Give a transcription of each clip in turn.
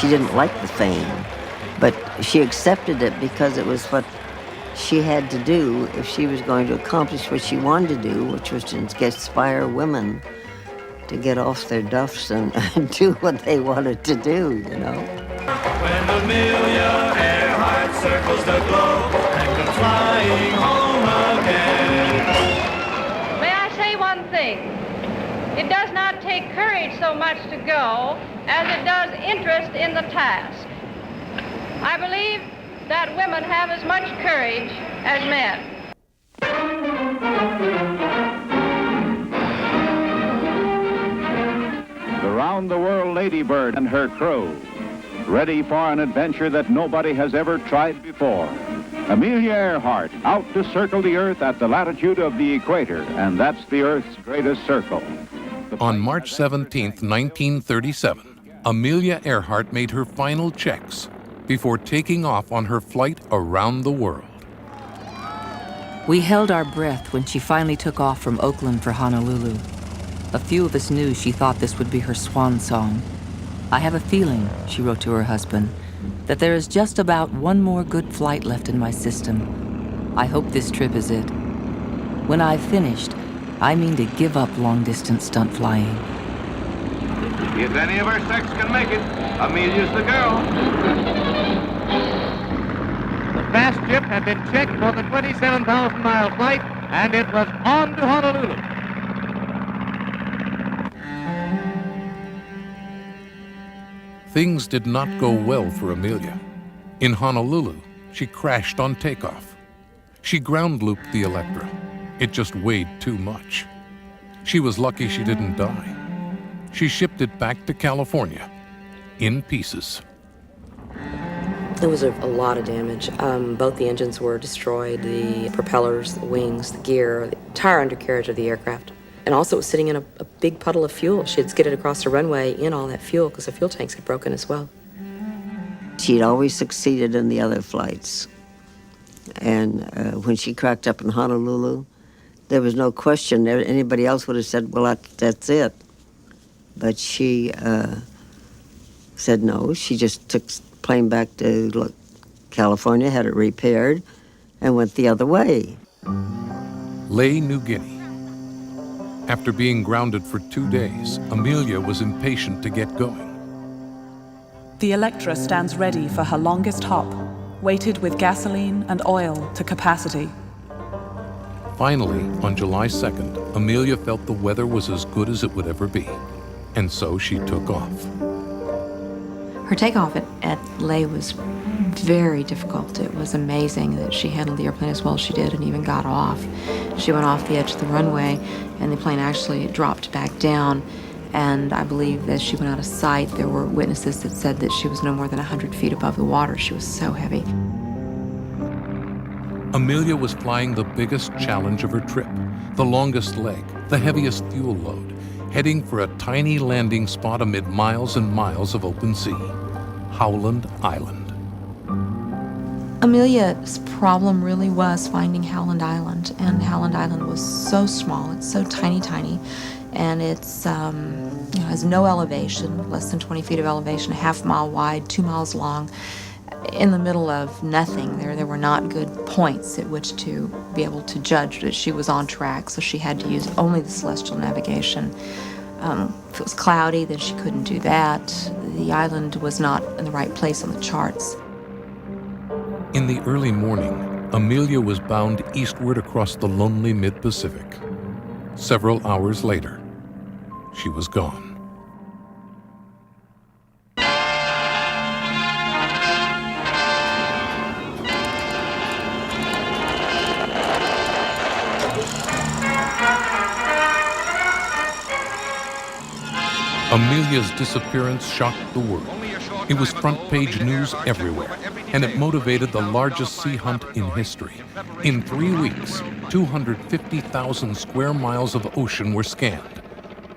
She didn't like the fame, but she accepted it because it was what she had to do if she was going to accomplish what she wanted to do, which was to inspire women to get off their duffs and do what they wanted to do, you know. When Amelia Earhart circles the globe and comes flying home again. May I say one thing? It does not take courage so much to go as it does interest in the task. I believe that women have as much courage as men. The round-the-world ladybird and her crew, ready for an adventure that nobody has ever tried before. Amelia Earhart, out to circle the Earth at the latitude of the equator, and that's the Earth's greatest circle. On March 17, 1937, Amelia Earhart made her final checks before taking off on her flight around the world. We held our breath when she finally took off from Oakland for Honolulu. A few of us knew she thought this would be her swan song. "I have a feeling," she wrote to her husband, "that there is just about one more good flight left in my system. I hope this trip is it. When I've finished, I mean to give up long-distance stunt flying." If any of our sex can make it, Amelia's the girl. The fast ship had been checked for the 27,000-mile flight, and it was on to Honolulu. Things did not go well for Amelia. In Honolulu, she crashed on takeoff. She ground-looped the Electra. It just weighed too much. She was lucky she didn't die. She shipped it back to California, in pieces. It was a lot of damage. Both the engines were destroyed, the propellers, the wings, the gear, the entire undercarriage of the aircraft. And also it was sitting in a big puddle of fuel. She had skidded across the runway in all that fuel because the fuel tanks had broken as well. She'd always succeeded in the other flights. And when she cracked up in Honolulu, there was no question. Anybody else would have said, well, that's it. But she said no. She just took the plane back to California, had it repaired, and went the other way. Lae, New Guinea. After being grounded for 2 days, Amelia was impatient to get going. The Electra stands ready for her longest hop, weighted with gasoline and oil to capacity. Finally, on July 2nd, Amelia felt the weather was as good as it would ever be, and so she took off. Her takeoff at Lae was very difficult. It was amazing that she handled the airplane as well as she did and even got off. She went off the edge of the runway, and the plane actually dropped back down. And I believe as she went out of sight, there were witnesses that said that she was no more than 100 feet above the water. She was so heavy. Amelia was flying the biggest challenge of her trip, the longest leg, the heaviest fuel load, heading for a tiny landing spot amid miles and miles of open sea, Howland Island. Amelia's problem really was finding Howland Island, and Howland Island was so small, it's so tiny, and it's has no elevation, less than 20 feet of elevation, a half mile wide, 2 miles long, in the middle of nothing. There were not good points at which to be able to judge that she was on track, so she had to use only the celestial navigation. If it was cloudy, then she couldn't do that. The island was not in the right place on the charts. In the early morning, Amelia was bound eastward across the lonely mid-Pacific. Several hours later, she was gone. Amelia's disappearance shocked the world. It was front-page news everywhere, and it motivated the largest sea hunt in history. In 3 weeks, 250,000 square miles of ocean were scanned,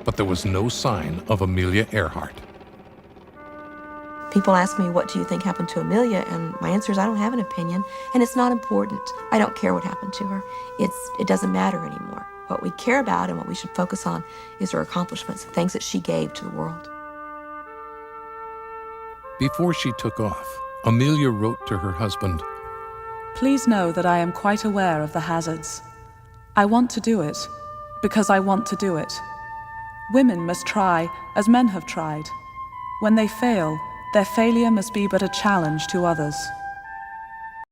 but there was no sign of Amelia Earhart. People ask me, what do you think happened to Amelia? And my answer is, I don't have an opinion, and it's not important. I don't care what happened to her. It doesn't matter anymore. What we care about and what we should focus on is her accomplishments, the things that she gave to the world. Before she took off, Amelia wrote to her husband, Please know that I am quite aware of the hazards. I want to do it because I want to do it. Women must try as men have tried. When they fail, their failure must be but a challenge to others.